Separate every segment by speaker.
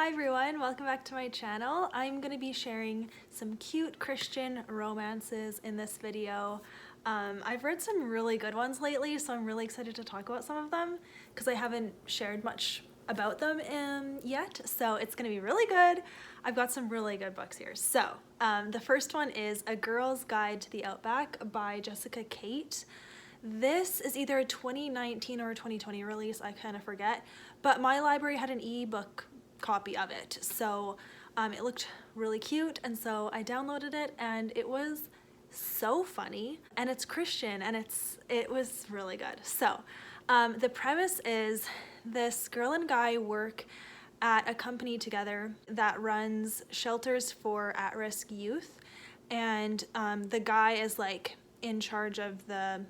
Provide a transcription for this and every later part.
Speaker 1: Hi everyone, welcome back to my channel. I'm going to be sharing some cute Christian romances in this video. I've read some really good ones lately, so I'm really excited to talk about some of them because I haven't shared much about them yet, so it's going to be really good. I've got some really good books here. So the first one is A Girl's Guide to the Outback by Jessica Kate. This is either a 2019 or a 2020 release, I kind of forget, but my library had an ebook copy of it, so it looked really cute, and so I downloaded it, and it was so funny, and it's Christian, and it was really good. So the premise is this girl and guy work at a company together that runs shelters for at-risk youth, and the guy is like in charge of the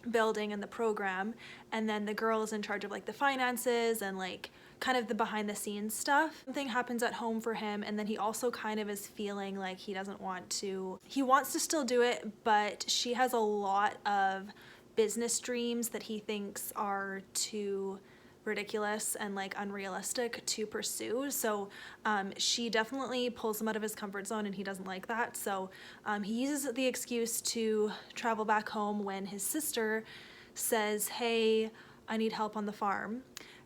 Speaker 1: building and the program, and then the girl is in charge of like the finances and like kind of the behind the scenes stuff. Something happens at home for him, and then he also kind of is feeling like he wants to still do it, but she has a lot of business dreams that he thinks are too ridiculous and like unrealistic to pursue. So she definitely pulls him out of his comfort zone, and he doesn't like that. So he uses the excuse to travel back home when his sister says, hey, I need help on the farm.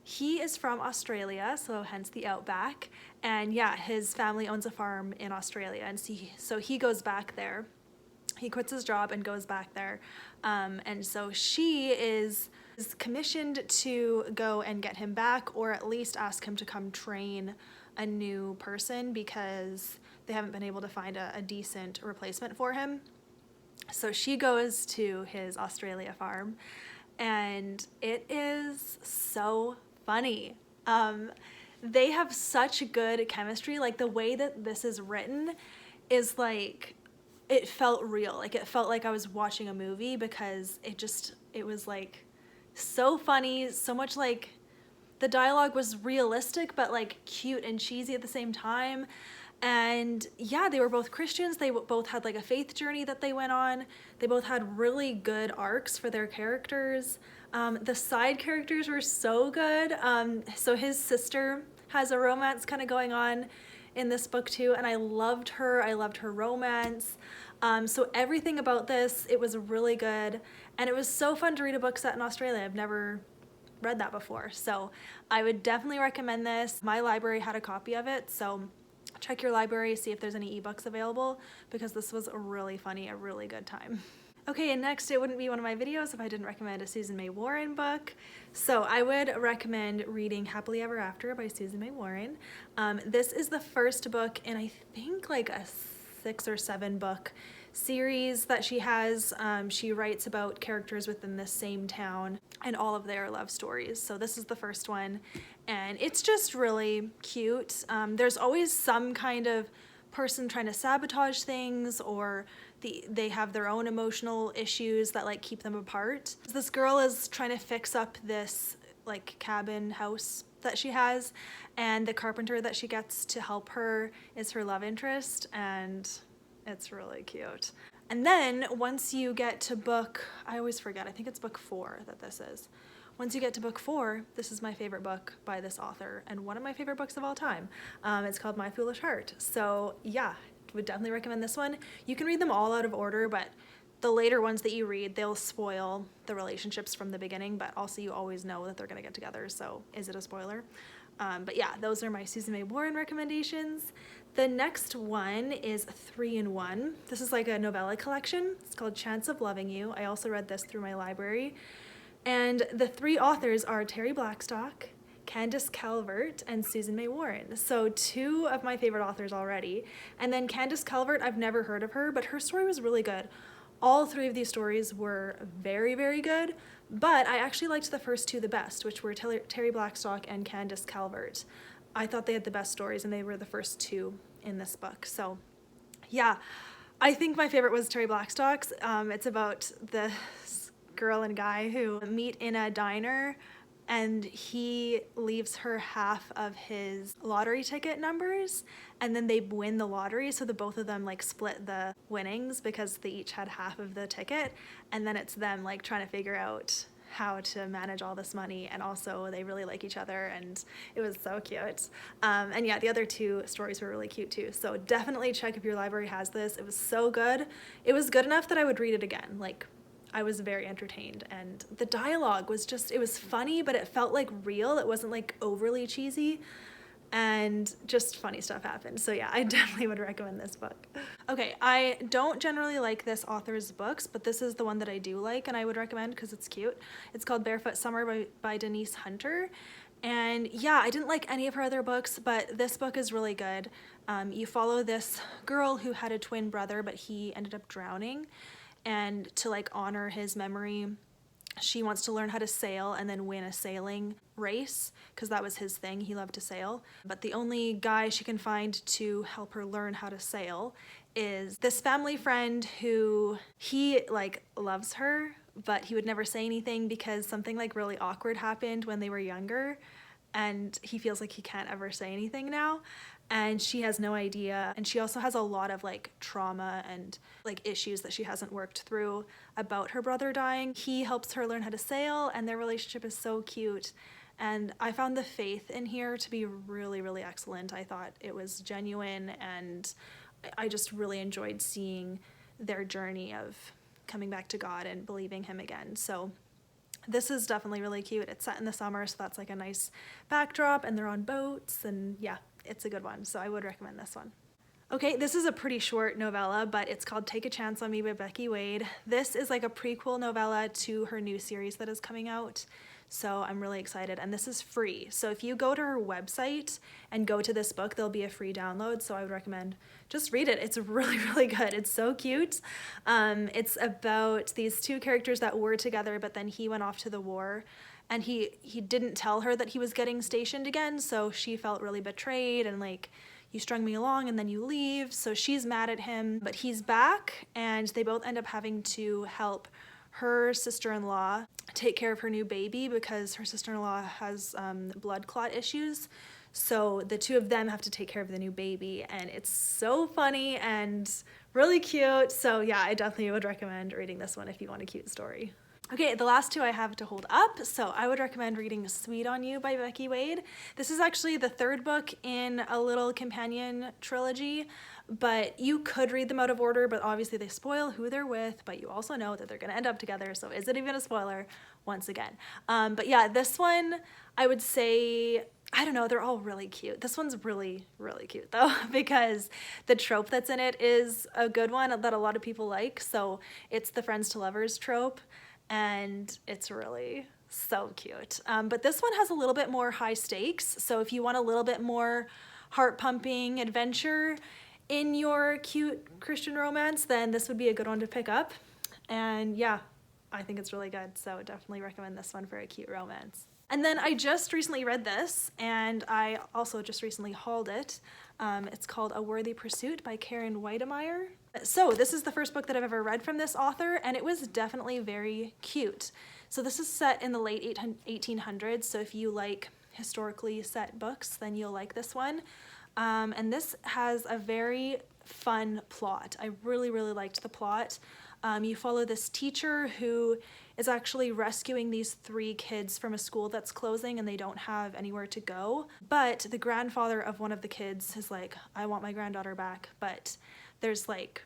Speaker 1: He is from Australia, so hence the Outback, and yeah, his family owns a farm in Australia, and so he goes back there. He quits his job and goes back there, and so she is commissioned to go and get him back, or at least ask him to come train a new person because they haven't been able to find a decent replacement for him. So she goes to his Australia farm, and it is so funny. They have such good chemistry. Like the way that this is written is like, it felt real. Like it felt like I was watching a movie because it was like so funny, so much like the dialogue was realistic but like cute and cheesy at the same time. And yeah, they were both Christians. They both had like a faith journey that they went on. They both had really good arcs for their characters. The side characters were so good. So his sister has a romance kind of going on in this book too, and I loved her. I loved her romance. So everything about this, it was really good, and it was so fun to read a book set in Australia. I've never read that before, so I would definitely recommend this. My library had a copy of it, so check your library, see if there's any ebooks available, because this was really funny, a really good time. Okay, and next, it wouldn't be one of my videos if I didn't recommend a Susan May Warren book. So I would recommend reading Happily Ever After by Susan May Warren. This is the first book in I think like a 6 or 7 book series that she has. She writes about characters within the same town and all of their love stories. So this is the first one, and it's just really cute. There's always some kind of person trying to sabotage things, or they have their own emotional issues that like keep them apart. This girl is trying to fix up this like cabin house that she has, and the carpenter that she gets to help her is her love interest, and it's really cute. And then once you get to book, I always forget, I think it's book 4 that this is. Once you get to book 4, this is my favorite book by this author, and one of my favorite books of all time. It's called My Foolish Heart. So yeah, would definitely recommend this one. You can read them all out of order, but the later ones that you read, they'll spoil the relationships from the beginning, but also you always know that they're gonna get together, so is it a spoiler? But yeah, those are my Susan May Warren recommendations. The next one is 3 in 1. This is like a novella collection. It's called Chance of Loving You. I also read this through my library. And the 3 authors are Terri Blackstock, Candace Calvert, and Susan May Warren. So 2 of my favorite authors already. And then Candace Calvert, I've never heard of her, but her story was really good. All 3 of these stories were very, very good, but I actually liked the first 2 the best, which were Terri Blackstock and Candace Calvert. I thought they had the best stories, and they were the first 2 in this book. So yeah, I think my favorite was Terri Blackstock's. It's about this girl and guy who meet in a diner, and he leaves her half of his lottery ticket numbers, and then they win the lottery, so the both of them like split the winnings because they each had half of the ticket, and then it's them like trying to figure out how to manage all this money, and also they really like each other, and it was so cute. And yeah, the other two stories were really cute too. So definitely check if your library has this. It was so good. It was good enough that I would read it again. Like, I was very entertained, and the dialogue was just, it was funny, but it felt like real. It wasn't like overly cheesy, and just funny stuff happened. So yeah, I definitely would recommend this book. Okay, I don't generally like this author's books, but this is the one that I do like and I would recommend because it's cute. It's called Barefoot Summary by Denise Hunter. And yeah, I didn't like any of her other books, but this book is really good. You follow this girl who had a twin brother, but he ended up drowning. And to like honor his memory, she wants to learn how to sail and then win a sailing race, because that was his thing. He loved to sail. But the only guy she can find to help her learn how to sail is this family friend who he like loves her, but he would never say anything because something like really awkward happened when they were younger, and he feels like he can't ever say anything now. And she has no idea, and she also has a lot of like trauma and like issues that she hasn't worked through about her brother dying. He helps her learn how to sail, and their relationship is so cute, and I found the faith in here to be really, really excellent. I thought it was genuine, and I just really enjoyed seeing their journey of coming back to God and believing him again. So this is definitely really cute. It's set in the summer, so that's like a nice backdrop, and they're on boats, and yeah, it's a good one, so I would recommend this one. Okay, this is a pretty short novella, but it's called Take a Chance on Me by Becky Wade. This is like a prequel novella to her new series that is coming out, so I'm really excited, and this is free. So if you go to her website and go to this book, there'll be a free download, so I would recommend just read it. It's really, really good. It's so cute. It's about these two characters that were together, but then he went off to the war, and he didn't tell her that he was getting stationed again, so she felt really betrayed, and like, you strung me along and then you leave, so she's mad at him. But he's back, and they both end up having to help her sister-in-law take care of her new baby because her sister-in-law has blood clot issues. So the two of them have to take care of the new baby, and it's so funny and really cute. So yeah, I definitely would recommend reading this one if you want a cute story. Okay, the last two I have to hold up, so I would recommend reading Sweet on You by Becky Wade. This is actually the third book in a little companion trilogy, but you could read them out of order, but obviously they spoil who they're with, but you also know that they're gonna end up together, so is it even a spoiler once again? But yeah, this one, I would say, I don't know, they're all really cute. This one's really, really cute though, because the trope that's in it is a good one that a lot of people like, so it's the friends to lovers trope, and it's really so cute. But this one has a little bit more high stakes, so if you want a little bit more heart-pumping adventure in your cute Christian romance, then this would be a good one to pick up. And yeah, I think it's really good, so definitely recommend this one for a cute romance. And then I just recently read this, and I also just recently hauled it. It's called A Worthy Pursuit by Karen Witemeyer. So this is the first book that I've ever read from this author, and it was definitely very cute. So this is set in the late 1800s, so if you like historically set books, then you'll like this one. And this has a very fun plot. I really, really liked the plot. You follow this teacher who is actually rescuing these three kids from a school that's closing and they don't have anywhere to go. But the grandfather of one of the kids is like, I want my granddaughter back. But there's like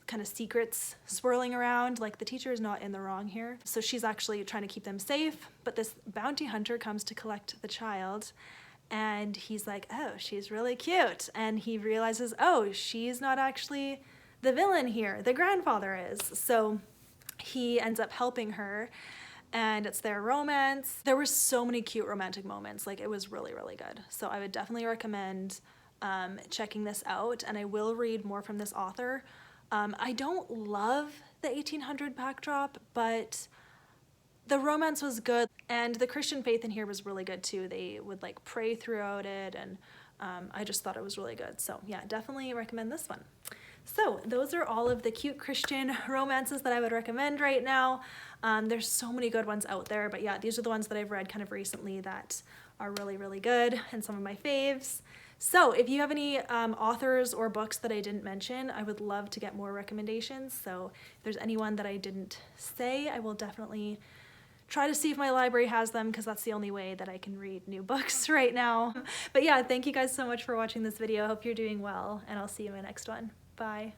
Speaker 1: kind of secrets swirling around, like the teacher is not in the wrong here. So she's actually trying to keep them safe, but this bounty hunter comes to collect the child, and he's like, oh, she's really cute. And he realizes, oh, she's not actually the villain here, the grandfather is. So he ends up helping her, and it's their romance. There were so many cute romantic moments, like it was really, really good. So I would definitely recommend checking this out, and I will read more from this author. I don't love the 1800 backdrop, but the romance was good, and the Christian faith in here was really good too. They would like pray throughout it, and I just thought it was really good. So yeah, definitely recommend this one. So those are all of the cute Christian romances that I would recommend right now. There's so many good ones out there, but yeah, these are the ones that I've read kind of recently that are really, really good, and some of my faves. So if you have any authors or books that I didn't mention, I would love to get more recommendations. So if there's anyone that I didn't say, I will definitely try to see if my library has them because that's the only way that I can read new books right now. But yeah, thank you guys so much for watching this video. I hope you're doing well, and I'll see you in my next one. Bye.